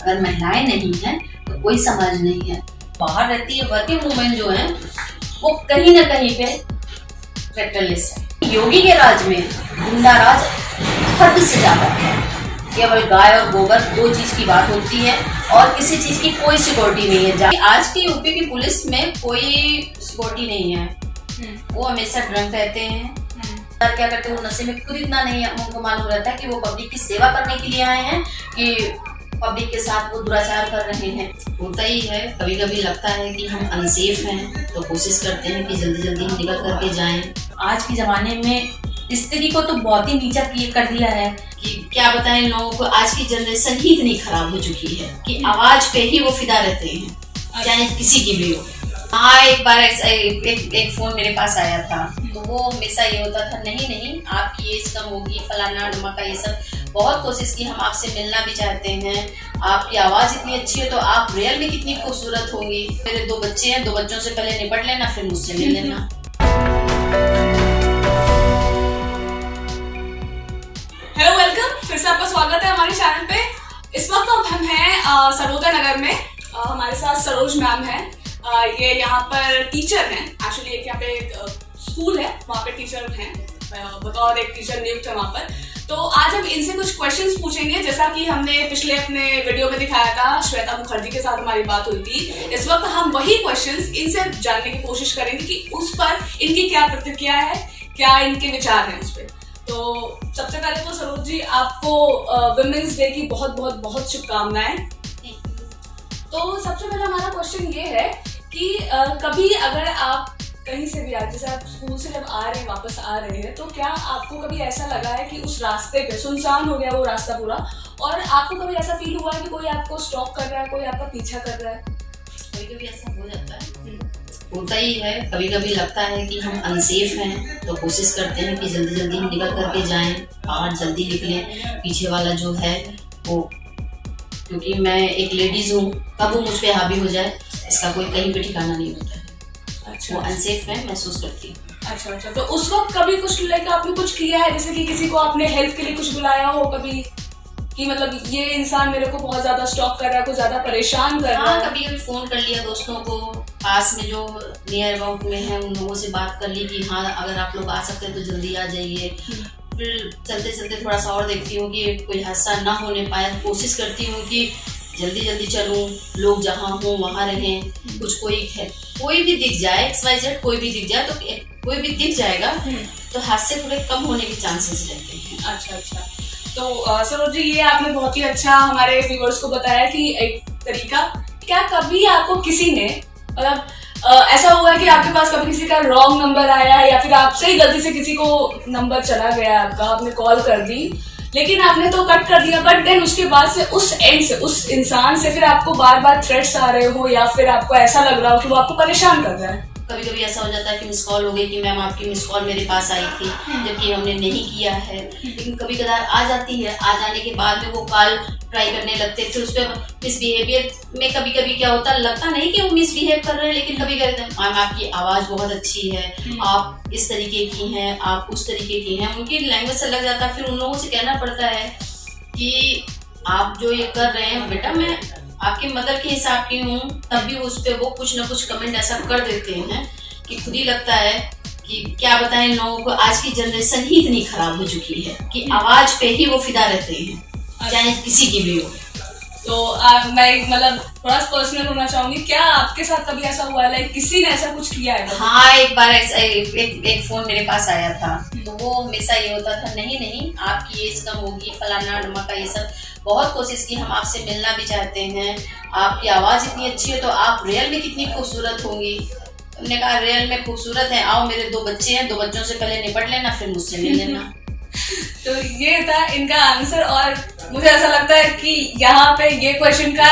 अगर महिलाएं नहीं हैं तो कोई समाज नहीं है। बाहर रहती है वर्किंग वुमेन जो है वो कहीं ना कहीं पे कैरेक्टरलेस है। योगी के राज में गुंडा राज हद से ज्यादा है। केवल गाय और गोबर दो चीज की बात होती है और किसी चीज की कोई सिक्योरिटी नहीं है। आज की यूपी की पुलिस में कोई सिक्योरिटी नहीं है। वो हमेशा ड्रंक रहते हैं। क्या करते हैं वो नशे में खुद इतना नहीं उनको मालूम रहता है कि वो पब्लिक की सेवा करने के लिए आए हैं कि पब्लिक के साथ वो दुराचार कर रहे हैं। होता ही है, कभी कभी लगता है कि हम अनसेफ हैं तो कोशिश करते हैं कि जल्दी जल्दी हम निकल करके जाएं। आज के जमाने में स्त्री को तो बहुत ही नीचा कर दिया है कि क्या बताएं लोगों को। आज की जनरेशन ही इतनी खराब हो चुकी है कि आवाज पे ही वो फिदा रहते हैं, चाहे किसी की भी हो। हाँ, एक बार एक फोन मेरे पास आया था तो वो हमेशा ये होता था, नहीं आपकी एज कम होगी, फलाना ढुमाका, ये सब बहुत कोशिश की, हम आपसे मिलना भी चाहते हैं, आपकी आवाज इतनी अच्छी है तो आप रियल में कितनी खूबसूरत होंगी। मेरे 2 बच्चे हैं, 2 बच्चों से पहले निपट लेना फिर मुझसे मिल लेना। हेलो, वेलकम, फिर से आपका स्वागत है हमारे चैनल पे। इस वक्त हम हैं सरोदा नगर में। हमारे साथ सरोज मैम है। ये यहाँ पर टीचर हैं। एक्चुअली एक यहाँ पे एक स्कूल है, वहाँ पे टीचर हैं, बतौर एक टीचर नियुक्त है वहाँ पर। तो आज हम इनसे कुछ क्वेश्चंस पूछेंगे, जैसा कि हमने पिछले अपने वीडियो में दिखाया था, श्वेता मुखर्जी के साथ हमारी बात हुई थी। इस वक्त हम वही क्वेश्चंस इनसे जानने की कोशिश करेंगे कि उस पर इनकी क्या प्रतिक्रिया है, क्या इनके विचार हैं उस पर। तो सबसे पहले तो सरोज जी, आपको वुमेन्स डे की बहुत बहुत बहुत शुभकामनाएं। तो सबसे पहले हमारा क्वेश्चन ये है कि कभी अगर आप कहीं से भी आए, जैसे आप स्कूल से जब आ रहे हैं, वापस आ रहे हैं, तो क्या आपको कभी ऐसा लगा है कि उस रास्ते पे सुनसान हो गया वो रास्ता पूरा, और आपको कभी ऐसा फील हुआ है कि कोई आपको स्टॉप कर रहा है, कोई आपका पीछा कर रहा है? कभी कभी ऐसा हो जाता है, होता ही है। कभी कभी लगता है कि हम अनसेफ हैं तो कोशिश करते हैं कि जल्दी जल्दी हम निकल करके जाएं, बाहर जल्दी निकलें। पीछे वाला जो है वो, क्योंकि मैं एक लेडीज हूँ, कब वो मुझ पे हावी हो जाए इसका कोई कहीं पे ठिकाना नहीं होता है। अच्छा, वो अनसेफ मैं महसूस करती हूँ। अच्छा, तो उस वक्त कभी कुछ लाइक आपने कुछ किया है, जैसे कि किसी को आपने हेल्प के लिए कुछ बुलाया हो कभी, कि मतलब ये इंसान मेरे को बहुत ज्यादा स्टॉक कर रहा है, कुछ ज्यादा परेशान कर रहा है? कभी फोन कर लिया दोस्तों को, पास में जो नियर अबाउट में है उन लोगों से बात कर ली कि हाँ अगर आप लोग आ सकते हैं तो जल्दी आ जाइए। फिर चलते चलते थोड़ा सा और देखती हूँ कि कोई हादसा ना होने पाए, कोशिश करती हूँ कि जल्दी जल्दी चलूँ, लोग जहाँ हों वहाँ रहें। कुछ कोई भी दिख जाए, XYZ कोई भी दिख जाए तो कोई भी दिख जाएगा तो हादसे थोड़े कम होने के चांसेस रहते हैं। अच्छा, तो सरोज जी, ये आपने बहुत ही अच्छा हमारे व्यूअर्स को बताया कि एक तरीका। क्या कभी आपको किसी ने मतलब ऐसा हुआ है कि आपके पास कभी किसी का रॉन्ग नंबर आया है, या फिर आपसे ही गलती से किसी को नंबर चला गया आपका, आपने कॉल कर दी लेकिन आपने तो कट कर दिया, बट देन उसके बाद से उस एंड से, उस इंसान से फिर आपको बार बार थ्रेट्स आ रहे हो, या फिर आपको ऐसा लग रहा हो कि वो आपको परेशान कर रहा है? कभी कभी ऐसा हो जाता है कि मिस कॉल हो गई कि मैम आपकी मिस कॉल मेरे पास आई थी, जबकि हमने नहीं किया है। लेकिन कभी कदार आ जाती है, आ जाने के बाद में वो कॉल ट्राई करने लगते हैं। फिर उस पर मिसबिहेवियर में कभी कभी क्या होता है, लगता नहीं कि वो मिसबिहेव कर रहे हैं, लेकिन कभी कहते हैं मैम आपकी आवाज़ बहुत अच्छी है, आप इस तरीके की हैं, आप उस तरीके की हैं। उनकी लैंग्वेज से लग जाता है। फिर उन लोगों से कहना पड़ता है कि आप जो ये कर रहे हैं बेटा, मैं आपकी मदर के हिसाब की हूँ, तब भी उस पर वो कुछ ना कुछ कमेंट ऐसा कर देते हैं कि खुद ही लगता है कि क्या बताएं लोगों को। आज की जनरेशन ही इतनी खराब हो चुकी है कि आवाज पे ही वो फिदा रहते हैं, चाहे किसी की भी हो। तो मैं मतलब थोड़ा पर्सनल होना चाहूंगी, क्या आपके साथ कभी ऐसा हुआ है किसी ने ऐसा कुछ किया है? हाँ, एक बार एक फोन मेरे पास आया था तो वो हमेशा ये होता था, नहीं आपकी एज कम होगी, फलाना ढुमाका, ये सब बहुत कोशिश की, हम आपसे मिलना भी चाहते हैं, आपकी आवाज इतनी अच्छी है तो आप रियल में कितनी खूबसूरत होंगी। हमने कहा रियल में खूबसूरत है, आओ मेरे 2 बच्चे हैं, 2 बच्चों से पहले निपट लेना फिर मुझसे मिल लेना। तो ये था इनका आंसर, और मुझे ऐसा लगता है कि यहाँ पे ये क्वेश्चन का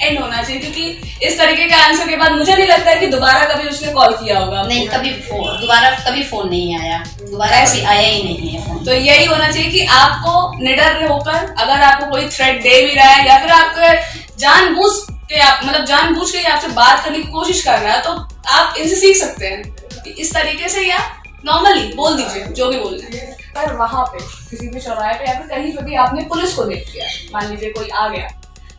एंड होना चाहिए, क्योंकि इस तरीके के आंसर के बाद मुझे नहीं लगता है कि दोबारा कभी उसने कॉल किया होगा। नहीं, दोबारा कभी फोन नहीं आया, दोबारा ऐसे आया ही नहीं है फोन। तो यही होना चाहिए कि आपको निडर होकर, अगर आपको कोई थ्रेट दे भी रहा है या फिर आपको जानबूझ के आपसे बात करने की कोशिश कर रहा है, तो आप इनसे सीख सकते हैं इस तरीके से, या नॉर्मली बोल दीजिए जो भी बोलना है। पर वहां पे किसी भी चौराहे पे या फिर कहीं पे भी आपने पुलिस को देख लिया, मान लीजिए कोई आ गया,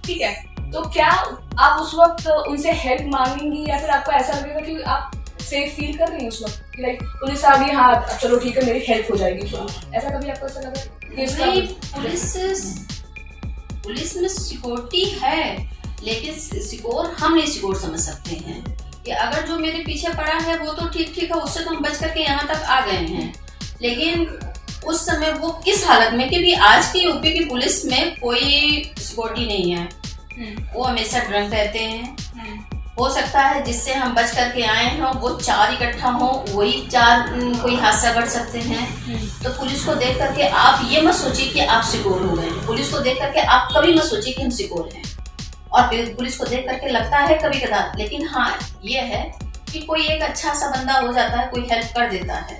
ठीक है, तो क्या आप उस वक्त उनसे हेल्प मांगेंगी या फिर आपको ऐसा लगेगा कि आप सेफ फील कर रही हैं उस वक्त, लाइक पुलिस आ गई, हाँ अब चलो ठीक है मेरी हेल्प हो जाएगी, तो ऐसा कभी आपको ऐसा लगा कि नहीं, पुलिस में सिक्योरिटी है, लेकिन सिक्योर हम नहीं सिक्योर समझ सकते हैं कि अगर जो मेरे पीछे पड़ा है वो तो ठीक है, उससे तो हम बच करके यहाँ तक आ गए हैं, लेकिन उस समय वो किस हालत में, क्योंकि आज की यूपी की पुलिस में कोई सिक्योरिटी नहीं है, वो हमेशा ड्रंक रहते हैं। हो सकता है जिससे हम बच करके आए हैं वो 4 इकट्ठा हो, वही 4 कोई हादसा घट सकते हैं। तो पुलिस को देख करके आप ये मत सोचिए कि आप सिक्योर हो गए, पुलिस को देख करके आप कभी मत सोचिए कि हम सिक्योर हैं, और पुलिस को देख करके लगता है कभी कदार, लेकिन हाँ ये है कि कोई एक अच्छा सा बंदा हो जाता है, कोई हेल्प कर देता है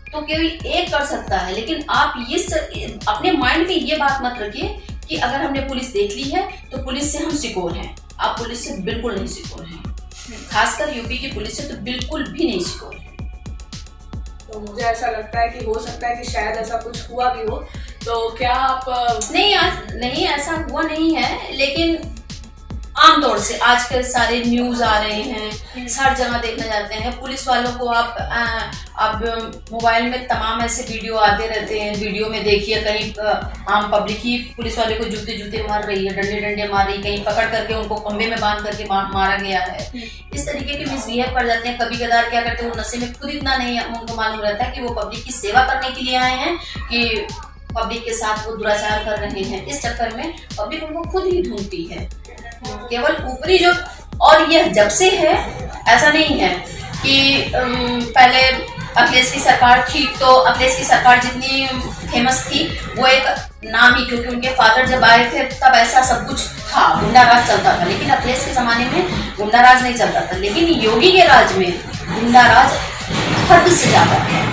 तो कोई एक कर सकता है, लेकिन आप ये अपने माइंड में ये बात मत रखिए कि अगर हमने पुलिस देख ली है तो पुलिस से हम सिक्योर हैं। आप पुलिस से बिल्कुल नहीं सिक्योर हैं, खासकर यूपी की पुलिस से तो बिल्कुल भी नहीं सिक्योर है। तो मुझे ऐसा लगता है कि हो सकता है कि शायद ऐसा कुछ हुआ भी हो, तो क्या आप नहीं ऐसा हुआ नहीं है, लेकिन आमतौर से आजकल सारे न्यूज आ रहे हैं, हर जगह देखने जाते हैं पुलिस वालों को। आप अब मोबाइल में तमाम ऐसे वीडियो आते रहते हैं, वीडियो में देखिए कहीं आम पब्लिक ही पुलिस वाले को जूते मार रही है, डंडे मार रही है, कहीं पकड़ करके उनको खंबे में बांध करके मारा गया है। इस तरीके के मिसबिहेव कर जाते हैं। कभी कदार क्या करते हैं, वो नशे में खुद इतना नहीं उनको मालूम रहता है कि वो पब्लिक की सेवा करने के लिए आए हैं कि पब्लिक के साथ वो दुराचार कर रहे हैं। इस चक्कर में पब्लिक उनको खुद ही ढूंढती है, केवल ऊपरी जो। और यह जब से है ऐसा नहीं है कि पहले अखिलेश की सरकार थी तो अखिलेश की सरकार जितनी फेमस थी वो एक नाम ही, क्योंकि उनके फादर जब आए थे तब ऐसा सब कुछ था, गुंडा राज चलता था, लेकिन अखिलेश के जमाने में गुंडा राज नहीं चलता था। लेकिन योगी के राज में गुंडा राज हद से ज्यादा है।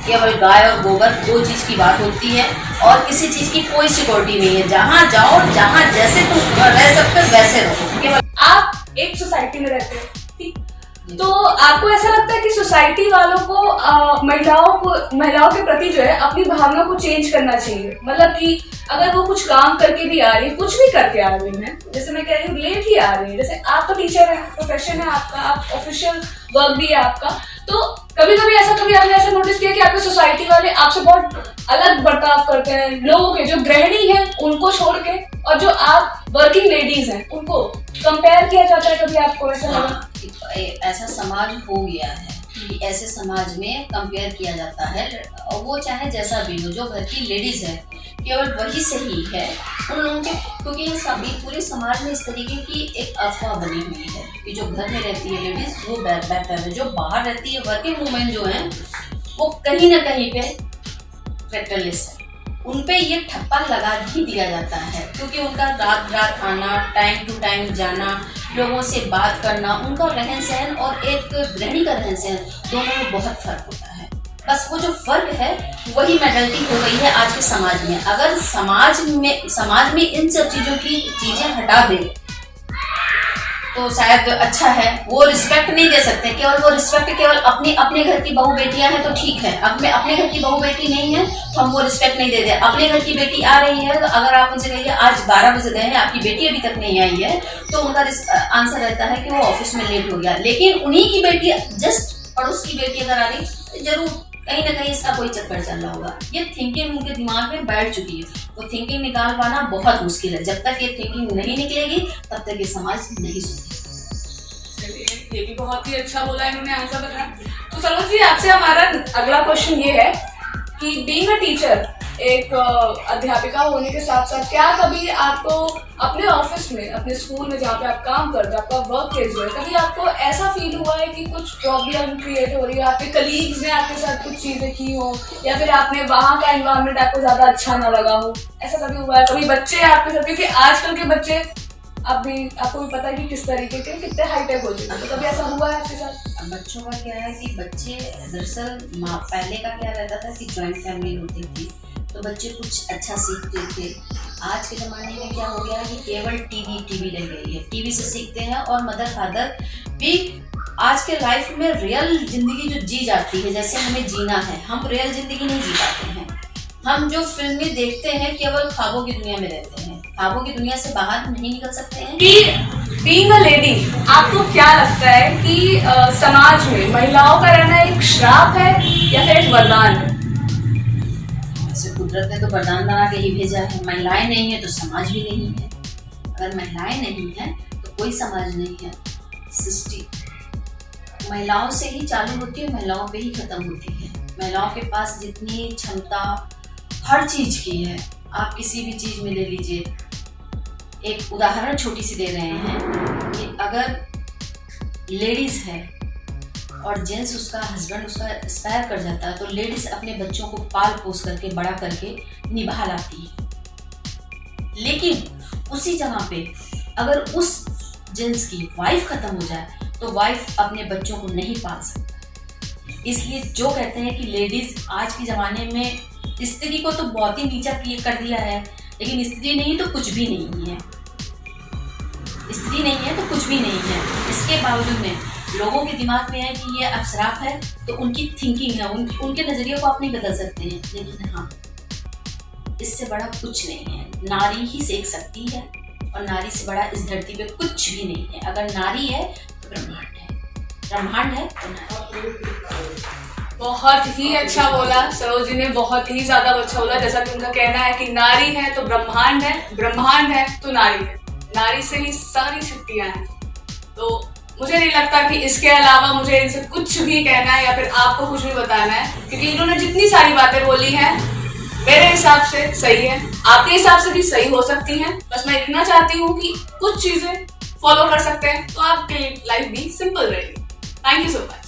केवल गाय और गोबर 2 चीज की बात होती है और किसी चीज की कोई सिक्योरिटी नहीं है। जहाँ जाओ, जहाँ जैसे तुम रह सकते हो वैसे रहो। केवल आप एक सोसाइटी में रहते हैं, ठीक, तो आपको ऐसा लगता है कि सोसाइटी वालों को महिलाओं के प्रति जो है अपनी भावना को चेंज करना चाहिए। मतलब कि अगर वो कुछ काम करके भी आ रही है, कुछ भी करके आ रही है, जैसे मैं कह रही हूँ लेट ही आ रही है, जैसे आप तो टीचर है, प्रोफेशन है आपका, आप ऑफिशियल वर्क भी है आपका, तो कभी कभी आपने ऐसा नोटिस किया कि आपकी सोसाइटी वाले आपसे बहुत अलग बर्ताव करते हैं, लोगों के जो गृहिणी हैं उनको छोड़ के, और जो आप वर्किंग लेडीज हैं उनको कंपेयर किया जाता है। कभी आपको ऐसा लगा? ऐसा समाज हो गया है कि ऐसे समाज में कंपेयर किया जाता है, और वो चाहे जैसा भी हो, जो घर की लेडीज है केवल वही सही है उन लोगों के, क्योंकि ये सभी पूरे समाज में इस तरीके की एक अफवाह बनी हुई है कि जो घर में रहती है लेडीज वो बेहतर है, जो बाहर रहती है वर्किंग वुमेन जो है वो कहीं ना कहीं पे कैरेक्टरलेस है। उन पे ये ठप्पा लगा ही दिया जाता है, क्योंकि उनका रात आना, टाइम टू टाइम जाना, लोगों से बात करना, उनका रहन सहन और एक गृहिणी का रहन सहन, दोनों में बहुत फर्क होता है। बस वो जो फर्क है वही मेंटालिटी हो गई है आज के समाज में। अगर समाज में इन सब चीजें हटा दे तो शायद अच्छा है। वो रिस्पेक्ट नहीं दे सकते, केवल वो रिस्पेक्ट केवल अपने घर की बहू बेटियां हैं तो ठीक है। अब मैं अपने घर की बहू बेटी नहीं है तो हम वो रिस्पेक्ट नहीं दे दे। अपने घर की बेटी आ रही है तो अगर आप उनसे कहिए आज 12 बजे गए हैं, आपकी बेटी अभी तक नहीं आई है, तो उनका आंसर रहता है कि वो ऑफिस में लेट हो गया। लेकिन उन्हीं की बेटी, जस्ट पड़ोस की बेटी अगर आ रही, जरूर कहीं ना कहीं इसका कोई चक्कर चल रहा होगा। ये थिंकिंग उनके दिमाग में बैठ चुकी है, वो थिंकिंग निकाल पाना बहुत मुश्किल है। जब तक ये थिंकिंग नहीं निकलेगी तब तक ये समाज नहीं सुधरेगा। ये भी बहुत ही अच्छा बोला इन्होंने आंसर बताया। तो सरोज जी, आपसे हमारा अगला क्वेश्चन ये है कि बीइंग अ टीचर, एक अध्यापिका होने के साथ साथ, क्या कभी आपको अपने ऑफिस में, अपने स्कूल में जहाँ पे आप काम करते हैं, आपका वर्क प्लेस जो है, कभी आपको ऐसा फील हुआ है कि कुछ प्रॉब्लम क्रिएट हो रही है, आपके कलीग्स ने आपके साथ कुछ चीजें की हो, या फिर आपने वहाँ का एनवायरनमेंट आपको ज्यादा अच्छा ना लगा हो? ऐसा कभी हुआ है? कभी बच्चे आपके साथ, क्योंकि आजकल के बच्चे आपको भी पता है कि किस तरीके के, कितने हाईटेक हो चुके हैं, तो कभी ऐसा हुआ है आपके साथ? बच्चों का क्या है कि बच्चे दरअसल पहले का क्या रहता था कि जॉइंट फैमिली होती थी तो बच्चे कुछ अच्छा सीखते थे। आज के ज़माने में क्या हो गया है कि केवल टीवी रह गई है, टीवी से सीखते हैं। और मदर फादर भी आज के लाइफ में रियल जिंदगी जो जी जाती है, जैसे हमें जीना है, हम रियल जिंदगी नहीं जी पाते हैं। हम जो फिल्में देखते हैं केवल ख्वाबों की दुनिया में रहते हैं। ख्वाबों की दुनिया से बाहर नहीं निकल सकते हैं। कि बीइंग अ लेडी आपको क्या लगता है कि समाज में महिलाओं का रहना एक श्राप है या फिर एक वरदान है? वैसे कुदरत ने तो वरदान बना के ही भेजा है। महिलाएं नहीं है तो समाज भी नहीं है। अगर महिलाएं नहीं है तो कोई समाज नहीं है। सृष्टि महिलाओं से ही चालू होती है, महिलाओं पे ही खत्म होती है। महिलाओं के पास जितनी क्षमता हर चीज की है, आप किसी भी चीज में ले लीजिए। एक उदाहरण छोटी सी दे रहे हैं कि अगर लेडीज है और जेंट्स उसका हस्बैंड उसका एक्सपायर कर जाता है तो लेडीज अपने बच्चों को पाल पोस करके बड़ा करके निभा लाती है। लेकिन उसी जगह पे अगर उस जेंट्स की वाइफ खत्म हो जाए तो वाइफ अपने बच्चों को नहीं पाल सकता। इसलिए जो कहते हैं कि लेडीज आज के ज़माने में स्त्री को तो बहुत ही नीचा कर दिया है, लेकिन स्त्री नहीं तो कुछ भी नहीं है। स्त्री नहीं है तो कुछ भी नहीं है। इसके बावजूद में लोगों के दिमाग में है कि ये अश्राप है, तो उनकी थिंकिंग है, उनके नज़रिए को आप नहीं बदल सकते हैं। लेकिन हाँ, इससे बड़ा कुछ नहीं है। नारी ही सेक सकती है और नारी से बड़ा इस धरती पे कुछ भी नहीं है। अगर नारी है तो ब्रह्मांड है, ब्रह्मांड है तो नारी। बहुत ही अच्छा बोला सरोज जी ने, बहुत ही ज्यादा अच्छा बोला। जैसा कि उनका कहना है कि नारी है तो ब्रह्मांड है, ब्रह्मांड है तो नारी है, नारी से ही सारी शक्तियां हैं। तो मुझे नहीं लगता कि इसके अलावा मुझे इनसे कुछ भी कहना है या फिर आपको कुछ भी बताना है, क्योंकि इन्होंने जितनी सारी बातें बोली हैं मेरे हिसाब से सही है, आपके हिसाब से भी सही हो सकती हैं। बस मैं इतना चाहती हूँ कि कुछ चीजें फॉलो कर सकते हैं तो आपकी लाइफ भी सिंपल रहेगी। Thank you so much.